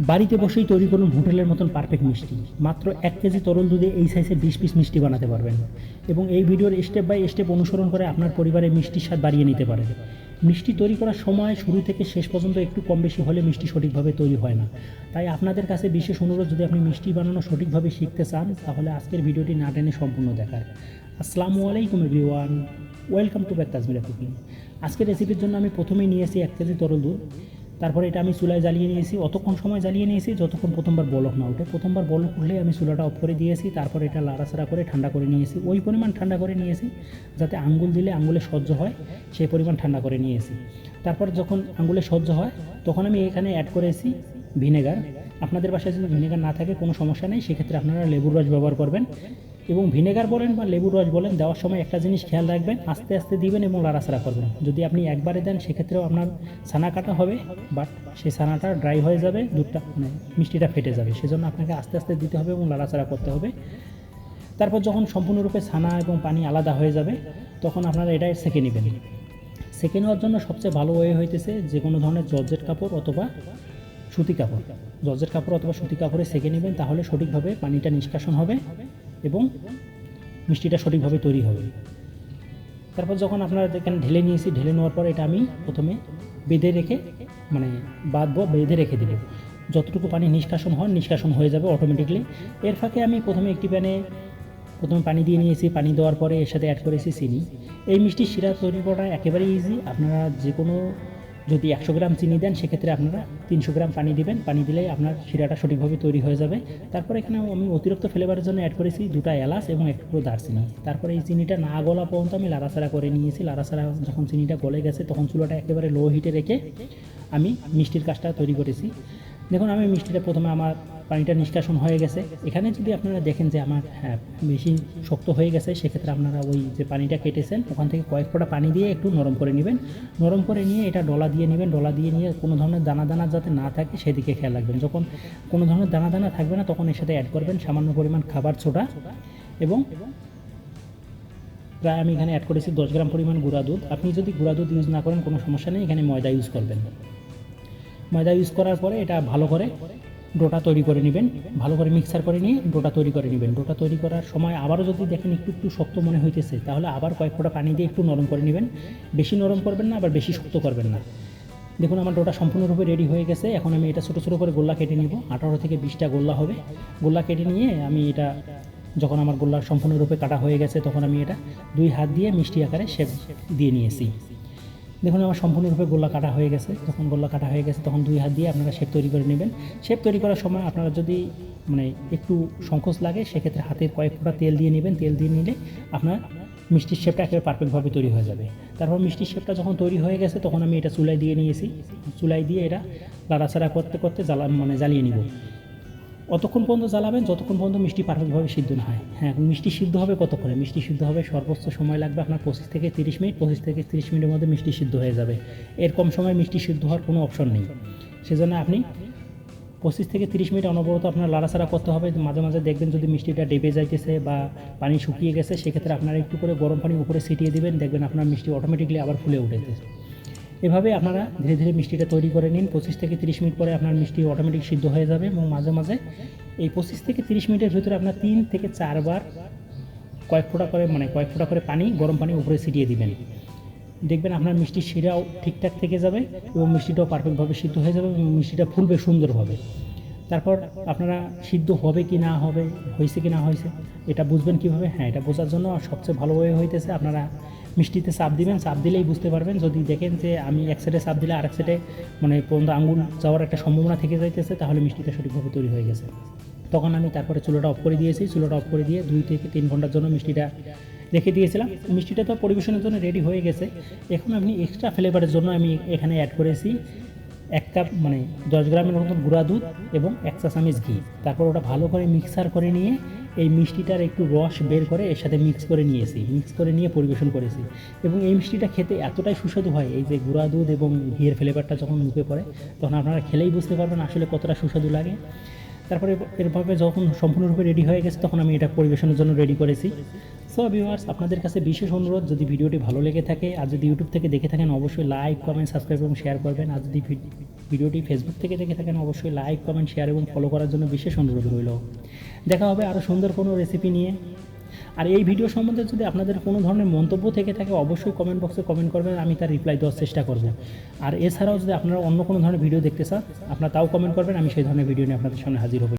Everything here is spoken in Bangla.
বাড়িতে বসেই তৈরি করুন হোটেলের মতন পারফেক্ট মিষ্টি। মাত্র 1 কেজি তরল দুধে এই সাইজে 20 পিস মিষ্টি বানাতে পারবেন এবং এই ভিডিওর স্টেপ বাই স্টেপ অনুসরণ করে আপনার পরিবারের মিষ্টির স্বাদ বাড়িয়ে নিতে পারেন। মিষ্টি তৈরি করার সময় শুরু থেকে শেষ পর্যন্ত একটু কম বেশি হলে মিষ্টি সঠিকভাবে তৈরি হয় না। তাই আপনাদের কাছে বিশেষ অনুরোধ, যদি আপনি মিষ্টি বানানো সঠিকভাবে শিখতে চান তাহলে আজকের ভিডিওটি না টেনে সম্পূর্ণ দেখার। আসসালামু আলাইকুম everyone, welcome to back Tajmira cooking. আজকের রেসিপির জন্য আমি প্রথমেই নিয়েছি 1 কেজি তরল দুধ। তারপরে এটা আমি চুলায় জ্বালিয়ে নিয়েছি, অতক্ষণ সময় জ্বালিয়ে নিয়েছি যতক্ষণ প্রথমবার বলক না ওঠে। প্রথমবার বলক উঠলেই আমি চুলাটা অফ করে দিয়েছি। তারপর এটা লাড়াচাড়া করে ঠান্ডা করে নিয়েছি, ওই পরিমাণ ঠান্ডা করে নিয়েছি যাতে আঙ্গুল দিলে আঙ্গুলে সহ্য হয়, সেই পরিমাণ ঠান্ডা করে নিয়েছি। তারপর যখন আঙ্গুলে সহ্য হয় তখন আমি এখানে অ্যাড করেছি ভিনেগার। আপনাদের বাসায় যদি ভিনেগার না থাকে কোনো সমস্যা নেই, সেক্ষেত্রে আপনারা লেবুর রস ব্যবহার করবেন। এবং ভিনেগার বলেন বা লেবুর রস বলেন, দেওয়ার সময় একটা জিনিস খেয়াল রাখবেন, আস্তে আস্তে দিবেন এবং লাড়াচাড়া করবেন। যদি আপনি একবারে দেন সেক্ষেত্রেও আপনার ছানা কাটা হবে, বাট সেই ছানাটা ড্রাই হয়ে যাবে, দুধটা মানে মিষ্টিটা ফেটে যাবে। সেজন্য আপনাকে আস্তে আস্তে দিতে হবে এবং লাড়াচাড়া করতে হবে। তারপর যখন সম্পূর্ণরূপে ছানা এবং পানি আলাদা হয়ে যাবে তখন আপনারা এটা সেঁকে নেবেন। সেঁকে নেওয়ার জন্য সবচেয়ে ভালো ওয়ে হইতেছে যে কোনো ধরনের জর্জেট কাপড় অথবা সুতি কাপড়, জর্জেট কাপড় অথবা সুতি কাপড়ে সেঁকে নেবেন, তাহলে সঠিকভাবে পানিটা নিষ্কাশন হবে এবং মিষ্টিটা সঠিকভাবে তৈরি হবে। তারপর যখন আপনারা দেখেন ঢেলে নিয়েছি, ঢেলে নেওয়ার পর এটা আমি প্রথমে বেঁধে রেখে মানে বাঁধবো, বেঁধে রেখে দেবো। যতটুকু পানি নিষ্কাশন হয়ে যাবে অটোমেটিকলি। এর ফাঁকে আমি প্রথমে একটি প্যানে প্রথমে পানি দিয়ে নিয়েছি, পানি দেওয়ার পরে এর সাথে অ্যাড করেছি চিনি। এই মিষ্টির শিরা তৈরি করা একেবারেই ইজি। আপনারা যে কোনো যদি 100 গ্রাম চিনি দেন সেক্ষেত্রে আপনারা 300 গ্রাম পানি দিবেন, পানি দিলেই আপনার শিরাটা সঠিকভাবে তৈরি হয়ে যাবে। তারপর এখানে আমি অতিরিক্ত ফ্লেভারের জন্য অ্যাড করেছি 2টা এলাচ এবং একটু দারচিনি। তারপরে এই চিনিটা না গলা পর্যন্ত আমি লাড়াচাড়া করে নিয়েছি। লাড়াচাড়া যখন চিনিটা গলে গেছে তখন চুলাটা একেবারে লো হিটে রেখে আমি মিষ্টির কাজটা তৈরি করেছি। দেখুন আমি মিষ্টিটা প্রথমে আমার পানিটা নিষ্কাশন হয়ে গেছে। এখানে যদি আপনারা দেখেন যে আমার বেশি শক্ত হয়ে গেছে, সেক্ষেত্রে আপনারা ওই যে পানিটা কেটেছেন ওখান থেকে কয়েক ফোঁটা পানি দিয়ে একটু নরম করে নেবেন। নরম করে নিয়ে এটা ডলা দিয়ে নেবেন। ডলা দিয়ে নিয়ে কোনো ধরনের দানা দানা যাতে না থাকে সেদিকে খেয়াল রাখবেন। যখন কোনো ধরনের দানা দানা থাকবে না তখন এর সাথে অ্যাড করবেন সামান্য পরিমাণ খাবার সোডা এবং প্রায় আমি এখানে অ্যাড করেছি 10 গ্রাম পরিমাণ গুঁড়া দুধ। আপনি যদি গুঁড়া দুধ ইউজ না করেন কোনো সমস্যা নেই, এখানে ময়দা ইউজ করবেন। ময়দা ইউজ করার পরে এটা ভালো করে ডোটা তৈরি করে নেবেন, ভালো করে মিক্সার করে নিয়ে ডোটা তৈরি করে নেবেন। ডোটা তৈরি করার সময় আবারও যদি দেখেন একটু একটু শক্ত মনে হইতেছে তাহলে আবার কয়েক ফোঁটা পানি দিয়ে একটু নরম করে নেবেন। বেশি নরম করবেন না, আবার বেশি শক্ত করবেন না। দেখুন আমার ডোটা সম্পূর্ণরূপে রেডি হয়ে গেছে। এখন আমি এটা ছোটো ছোটো করে গোল্লা কেটে নিব। 18 থেকে 20টা গোল্লা হবে। গোল্লা কেটে নিয়ে আমি এটা যখন আমার গোল্লা সম্পূর্ণরূপে কাটা হয়ে গেছে তখন আমি এটা 2 হাত দিয়ে মিষ্টি আকারে শেপ দিয়ে নিয়েছি। দেখুন আমার সম্পূর্ণরূপে গোল্লা কাটা হয়ে গেছে। যখন গোল্লা কাটা হয়ে গেছে তখন 2 হাত দিয়ে আপনারা শেপ তৈরি করে নেবেন। শেপ তৈরি করার সময় আপনারা যদি মানে একটু সংকোচ লাগে সেক্ষেত্রে হাতের কয়েক ফোঁটা তেল দিয়ে নেবেন। তেল দিয়ে নিলে আপনার মিষ্টির শেপটা একেবারে পারফেক্টভাবে তৈরি হয়ে যাবে। তারপর মিষ্টির শেপটা যখন তৈরি হয়ে গেছে তখন আমি এটা চুলায় দিয়ে নিয়েছি। চুলায় দিয়ে এটা লাড়াচাড়া করতে করতে জ্বালিয়ে নিব। অতক্ষণ পর্যন্ত জ্বালাবেন যতক্ষণ পর্যন্ত মিষ্টি পারফেক্টভাবে সিদ্ধ না হয়। হ্যাঁ, মিষ্টি সিদ্ধ হবে কতক্ষণে? মিষ্টি সিদ্ধ হবে সর্বোচ্চ সময় লাগবে আপনার 25 থেকে 30 মিনিট। 25 থেকে 30 মিনিটের মধ্যে মিষ্টি সিদ্ধ হয়ে যাবে। এর কম সময় মিষ্টি সিদ্ধ হওয়ার কোনো অপশন নেই। সেজন্য আপনি 25 থেকে 30 মিনিট অনবরত আপনার লাড়াচাড়া করতে হবে। মাঝে মাঝে দেখবেন যদি মিষ্টিটা ডেবে যাইতেছে বা পানি শুকিয়ে গেছে সেক্ষেত্রে আপনারা একটু করে গরম পানি উপরে ছিটিয়ে দেবেন, দেখবেন আপনার মিষ্টি অটোমেটিকলি আবার ফুলে উঠেছে। এভাবে আপনারা ধীরে ধীরে মিষ্টিটা তৈরি করে নিন। 25 থেকে 30 মিনিট পরে আপনার মিষ্টি অটোমেটিক সিদ্ধ হয়ে যাবে এবং মাঝে মাঝে এই 25 থেকে 30 মিনিটের ভিতরে আপনার 3 থেকে 4 বার কয়েক ফোঁটা করে পানি, গরম পানি উপরে ছিটিয়ে দিবেন। দেখবেন আপনার মিষ্টির শিরাও ঠিকঠাক থেকে যাবে এবং মিষ্টিটাও পারফেক্টভাবে সিদ্ধ হয়ে যাবে এবং মিষ্টিটা ফুলবে সুন্দরভাবে। তারপর আপনারা সিদ্ধ হবে কি না হবে, হয়েছে কি না হয়েছে এটা বুঝবেন কীভাবে? হ্যাঁ, এটা বোঝার জন্য সবচেয়ে ভালো ওয়ে হইতেছে আপনারা মিষ্টিতে চাপ দিবেন। চাপ দিলেই বুঝতে পারবেন। যদি দেখেন যে আমি এক সাইডে চাপ দিলে আরেক সাইডে পর্যন্ত আঙুল যাওয়ার একটা সম্ভাবনা থেকে যাইতেছে তাহলে মিষ্টিটা সঠিকভাবে তৈরি হয়ে গেছে। তখন আমি তারপরে চুলাটা অফ করে দিয়েছি। চুলাটা অফ করে দিয়ে 2 থেকে 3 ঘন্টার জন্য মিষ্টিটা রেখে দিয়েছিলাম। মিষ্টিটা তো পরিবেশনের জন্য রেডি হয়ে গেছে। এখন আপনি এক্সট্রা ফ্লেভারের জন্য আমি এখানে অ্যাড করেছি 1 কাপ 10 গ্রামের মতন গুঁড়া দুধ এবং 1 চা চামচ ঘি। তারপর ওটা ভালো করে মিক্সার করে নিয়ে এই মিষ্টিটার একটু রস বের করে এর সাথে মিক্স করে নিয়ে পরিবেশন করেছি। এবং এই মিষ্টিটা খেতে এতটাই সুস্বাদু হয়, এই যে গুঁড়া দুধ এবং ঘিয়ের ফ্লেভারটা যখন মুখে পড়ে তখন আপনারা খেলেই বুঝতে পারবেন আসলে কতটা সুস্বাদু লাগে। তারপরে এরভাবে যখন সম্পূর্ণরূপে রেডি হয়ে গেছে তখন আমি এটা পরিবেশনের জন্য রেডি করেছি। সো ভিউয়ার্স, আপনাদের কাছে বিশেষ অনুরোধ, যদি ভিডিওটি ভালো লেগে থাকে আর যদি ইউটিউব থেকে দেখে থাকেন অবশ্যই লাইক, কমেন্ট, সাবস্ক্রাইব এবং শেয়ার করবেন। আর যদি ভিডিওটি ফেসবুক থেকে দেখে থাকেন অবশ্যই লাইক, কমেন্ট, শেয়ার এবং ফলো করার জন্য বিশেষ অনুরোধ রইল। দেখা হবে আরও সুন্দর কোনো রেসিপি নিয়ে। আর এই ভিডিও সম্বন্ধে যদি আপনাদের কোনো ধরনের মন্তব্য থেকে থাকে অবশ্যই কমেন্ট বক্সে কমেন্ট করবেন, আমি তার রিপ্লাই দেওয়ার চেষ্টা করব। আর এছাড়াও যদি আপনারা অন্য কোনো ধরনের ভিডিও দেখতে চান আপনারা তাও কমেন্ট করবেন, আমি সেই ধরনের ভিডিও নিয়ে আপনাদের সামনে হাজির হব।